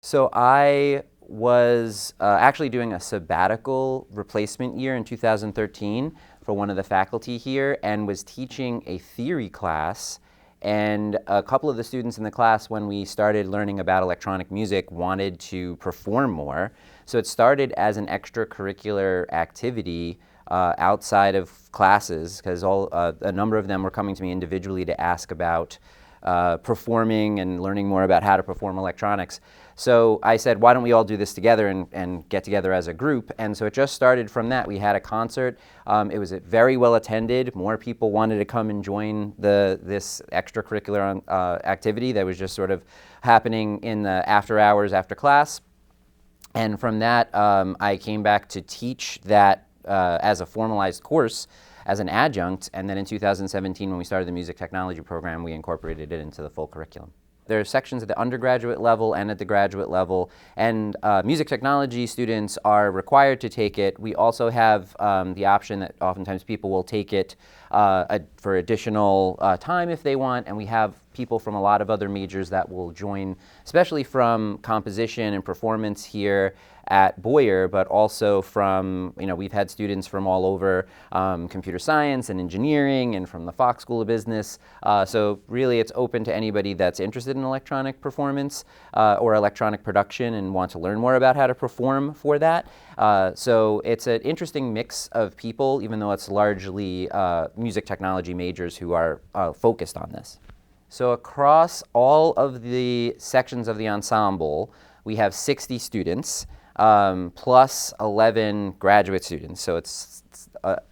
So I was actually doing a sabbatical replacement year in 2013 for one of the faculty here, and was teaching a theory class. And a couple of the students in the class, when we started learning about electronic music, wanted to perform more. So it started as an extracurricular activity outside of classes, because a number of them were coming to me individually to ask about performing and learning more about how to perform electronics. So I said, why don't we all do this together and get together as a group? And so it just started from that. We had a concert. It was very well attended. More people wanted to come and join this extracurricular activity that was just sort of happening in the after hours after class. And from that, I came back to teach that as a formalized course as an adjunct, and then in 2017, when we started the music technology program, we incorporated it into the full curriculum. There are sections at the undergraduate level and at the graduate level, and music technology students are required to take it. We also have the option that oftentimes people will take it for additional time if they want, and we have people from a lot of other majors that will join, especially from composition and performance here at Boyer, but also from, we've had students from all over computer science and engineering and from the Fox School of Business. So really it's open to anybody that's interested in electronic performance or electronic production and want to learn more about how to perform for that. So it's an interesting mix of people, even though it's largely music technology majors who are focused on this. So across all of the sections of the ensemble, we have 60 students. Plus 11 graduate students, so it's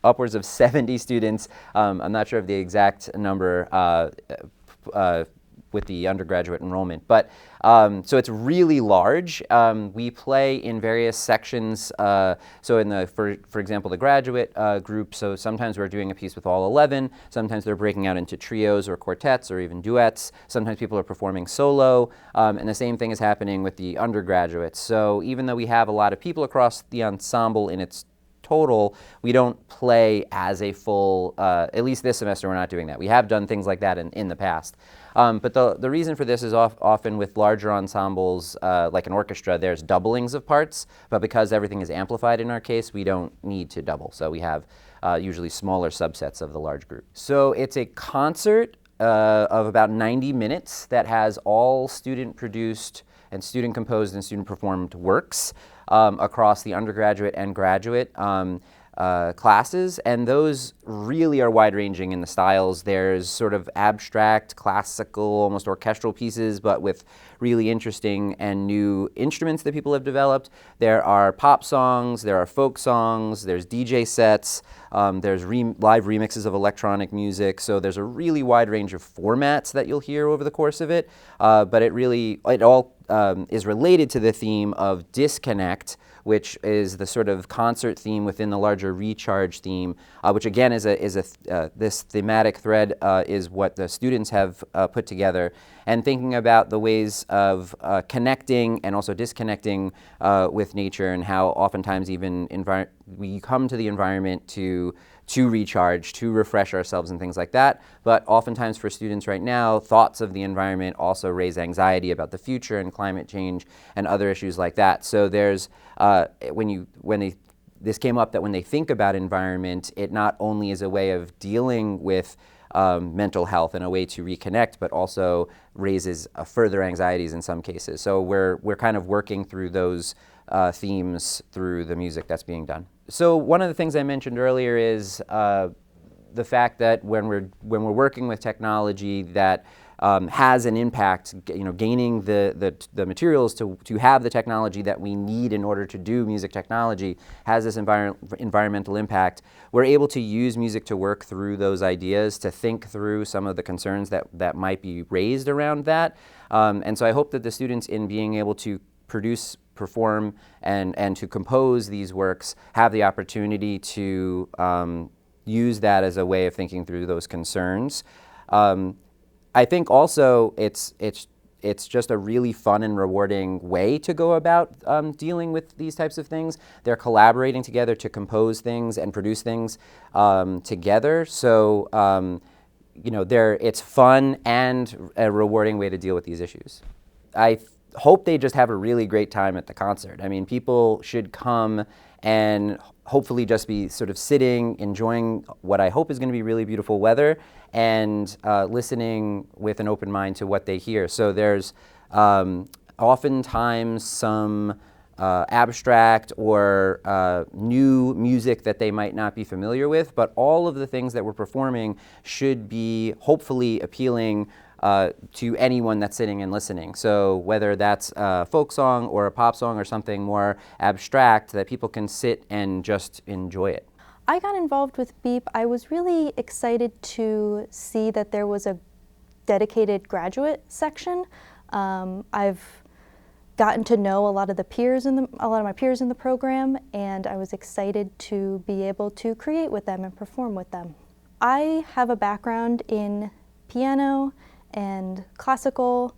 upwards of 70 students. I'm not sure of the exact number with the undergraduate enrollment, but so it's really large. We play in various sections. So in for example, the graduate group, so sometimes we're doing a piece with all 11, sometimes they're breaking out into trios or quartets or even duets, sometimes people are performing solo, and the same thing is happening with the undergraduates. So even though we have a lot of people across the ensemble in its total, we don't play as a full, at least this semester we're not doing that. We have done things like that in the past. But the reason for this is often with larger ensembles, like an orchestra, there's doublings of parts, but because everything is amplified in our case, we don't need to double. So we have usually smaller subsets of the large group. So it's a concert of about 90 minutes that has all student-produced and student-composed and student-performed works across the undergraduate and graduate classes, and those really are wide-ranging in the styles. There's sort of abstract, classical, almost orchestral pieces, but with really interesting and new instruments that people have developed. There are pop songs, there are folk songs, there's DJ sets, there's live remixes of electronic music, so there's a really wide range of formats that you'll hear over the course of it, but it all is related to the theme of disconnect, which is the sort of concert theme within the larger recharge theme, which again is this thematic thread is what the students have put together, and thinking about the ways of connecting and also disconnecting with nature, and how oftentimes even we come to the environment to recharge, to refresh ourselves and things like that. But oftentimes for students right now, thoughts of the environment also raise anxiety about the future and climate change and other issues like that. So there's, this came up that when they think about environment, it not only is a way of dealing with mental health and a way to reconnect, but also raises further anxieties in some cases. So we're kind of working through those themes through the music that's being done. So one of the things I mentioned earlier is the fact that when we're working with technology that has an impact, gaining the materials to have the technology that we need in order to do music technology has this environmental impact. We're able to use music to work through those ideas, to think through some of the concerns that might be raised around that. And so I hope that the students, in being able to produce, perform, and to compose these works, have the opportunity to use that as a way of thinking through those concerns. I think also it's just a really fun and rewarding way to go about dealing with these types of things. They're collaborating together to compose things and produce things together. So it's fun and a rewarding way to deal with these issues. I hope they just have a really great time at the concert. I mean, people should come and hopefully just be sort of sitting, enjoying what I hope is going to be really beautiful weather, and listening with an open mind to what they hear. So there's oftentimes some abstract or new music that they might not be familiar with, but all of the things that we're performing should be hopefully appealing to anyone that's sitting and listening. So whether that's a folk song or a pop song or something more abstract, that people can sit and just enjoy it. I got involved with BEEP. I was really excited to see that there was a dedicated graduate section. I've gotten to know a lot of my peers in the program, and I was excited to be able to create with them and perform with them. I have a background in piano and classical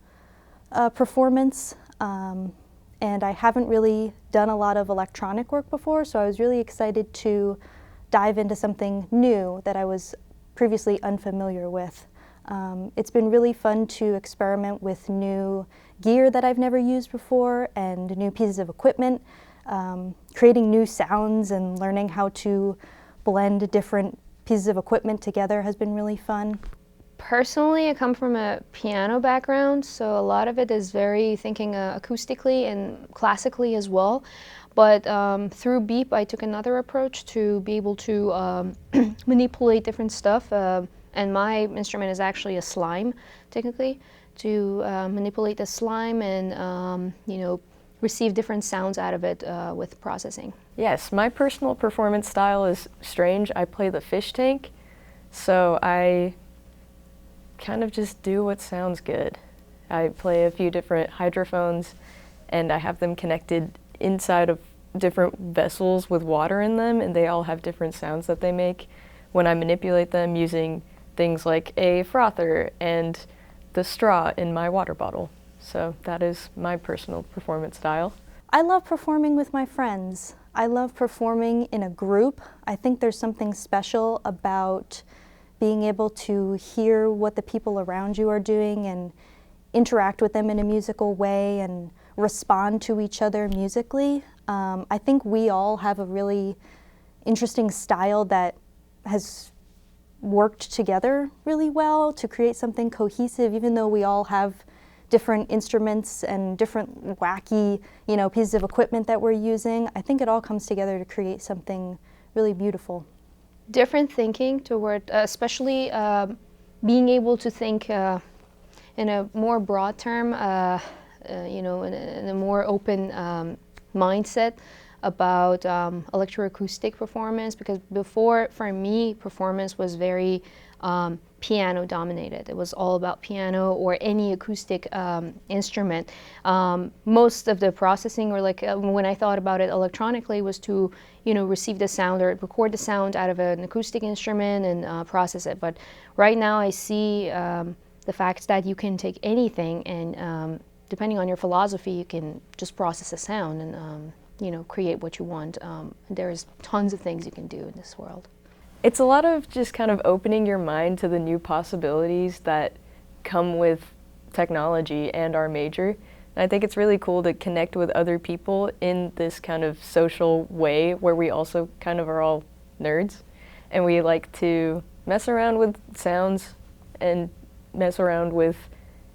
performance, and I haven't really done a lot of electronic work before, so I was really excited to dive into something new that I was previously unfamiliar with. It's been really fun to experiment with new gear that I've never used before and new pieces of equipment, creating new sounds and learning how to blend different pieces of equipment together has been really fun. Personally, I come from a piano background, so a lot of it is very thinking acoustically and classically as well. But through BEEP, I took another approach to be able to manipulate different stuff. And my instrument is actually a slime, technically, to manipulate the slime and receive different sounds out of it with processing. Yes, my personal performance style is strange. I play the fish tank, so I kind of just do what sounds good. I play a few different hydrophones, and I have them connected inside of different vessels with water in them, and they all have different sounds that they make when I manipulate them using things like a frother and the straw in my water bottle. So that is my personal performance style. I love performing with my friends. I love performing in a group. I think there's something special about being able to hear what the people around you are doing and interact with them in a musical way and respond to each other musically. I think we all have a really interesting style that has worked together really well to create something cohesive, even though we all have different instruments and different wacky, pieces of equipment that we're using. I think it all comes together to create something really beautiful. Different thinking toward, especially being able to think in a more broad term, in a more open mindset about electroacoustic performance, because before, for me, performance was very piano dominated. It was all about piano or any acoustic instrument. Most of the processing, or when I thought about it electronically, was to receive the sound or record the sound out of an acoustic instrument and process it. But right now I see the fact that you can take anything and depending on your philosophy, you can just process a sound and create what you want. There's tons of things you can do in this world. It's a lot of just kind of opening your mind to the new possibilities that come with technology and our major. And I think it's really cool to connect with other people in this kind of social way where we also kind of are all nerds. And we like to mess around with sounds and mess around with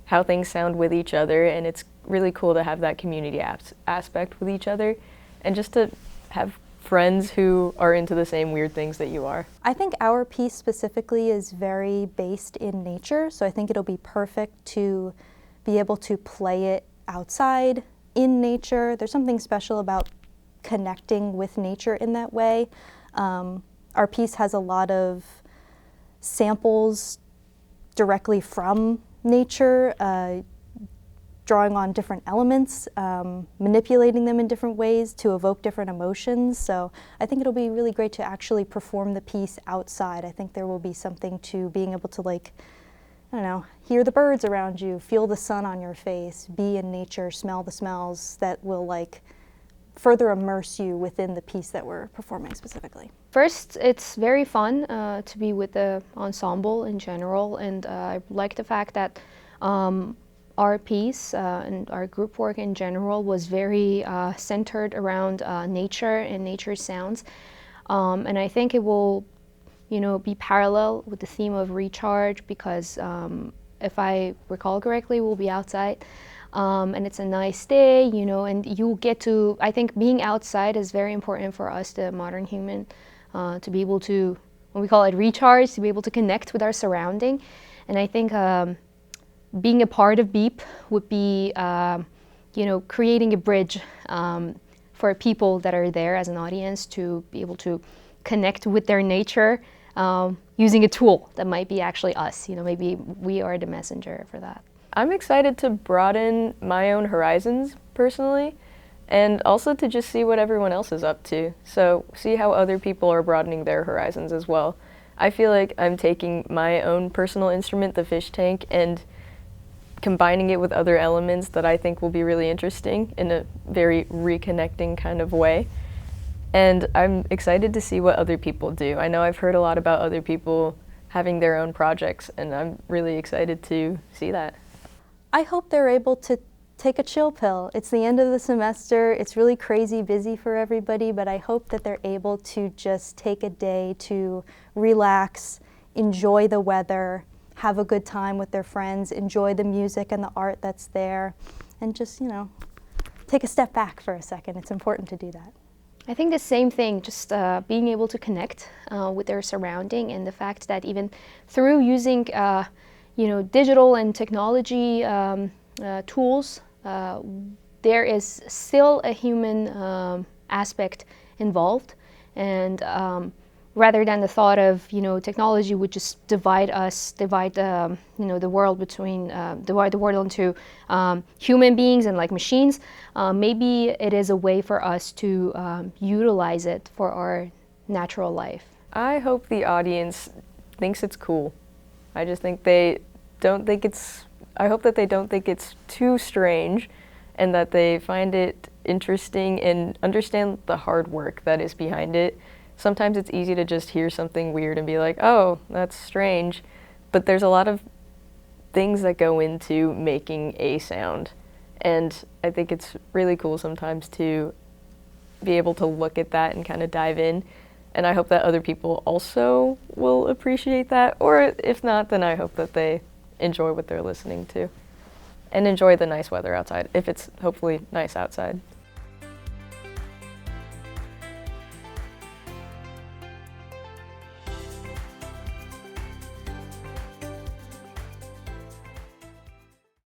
how things sound with each other. And it's really cool to have that community aspect with each other and just to have friends who are into the same weird things that you are. I think our piece specifically is very based in nature, so I think it'll be perfect to be able to play it outside, in nature. There's something special about connecting with nature in that way. Our piece has a lot of samples directly from nature, drawing on different elements, manipulating them in different ways to evoke different emotions. So I think it'll be really great to actually perform the piece outside. I think there will be something to being able to hear the birds around you, feel the sun on your face, be in nature, smell the smells that will further immerse you within the piece that we're performing specifically. First, it's very fun to be with the ensemble in general, and I like the fact that our piece and our group work in general was very centered around nature and nature sounds. And I think it will, be parallel with the theme of recharge because if I recall correctly, we'll be outside. And it's a nice day, and you get to, I think being outside is very important for us, the modern human, to be able to, when we call it recharge, to be able to connect with our surrounding. And I think being a part of BEEP would be, creating a bridge for people that are there as an audience to be able to connect with their nature using a tool that might be actually us. Maybe we are the messenger for that. I'm excited to broaden my own horizons personally, and also to just see what everyone else is up to. So see how other people are broadening their horizons as well. I feel like I'm taking my own personal instrument, the fish tank, and combining it with other elements that I think will be really interesting in a very reconnecting kind of way. And I'm excited to see what other people do. I know I've heard a lot about other people having their own projects, and I'm really excited to see that. I hope they're able to take a chill pill. It's the end of the semester. It's really crazy busy for everybody, but I hope that they're able to just take a day to relax, enjoy the weather, have a good time with their friends, enjoy the music and the art that's there, and just, take a step back for a second. It's important to do that. I think the same thing, just being able to connect with their surrounding, and the fact that even through using digital and technology tools, there is still a human aspect involved, and rather than the thought of technology would just divide the world between divide the world into human beings and like machines, maybe it is a way for us to utilize it for our natural life. I hope the audience thinks it's cool. I just think they don't think it's, I hope that they don't think it's too strange, and that they find it interesting and understand the hard work that is behind it. Sometimes it's easy to just hear something weird and be like, oh, that's strange. But there's a lot of things that go into making a sound. And I think it's really cool sometimes to be able to look at that and kind of dive in. And I hope that other people also will appreciate that. Or if not, then I hope that they enjoy what they're listening to and enjoy the nice weather outside, if it's hopefully nice outside.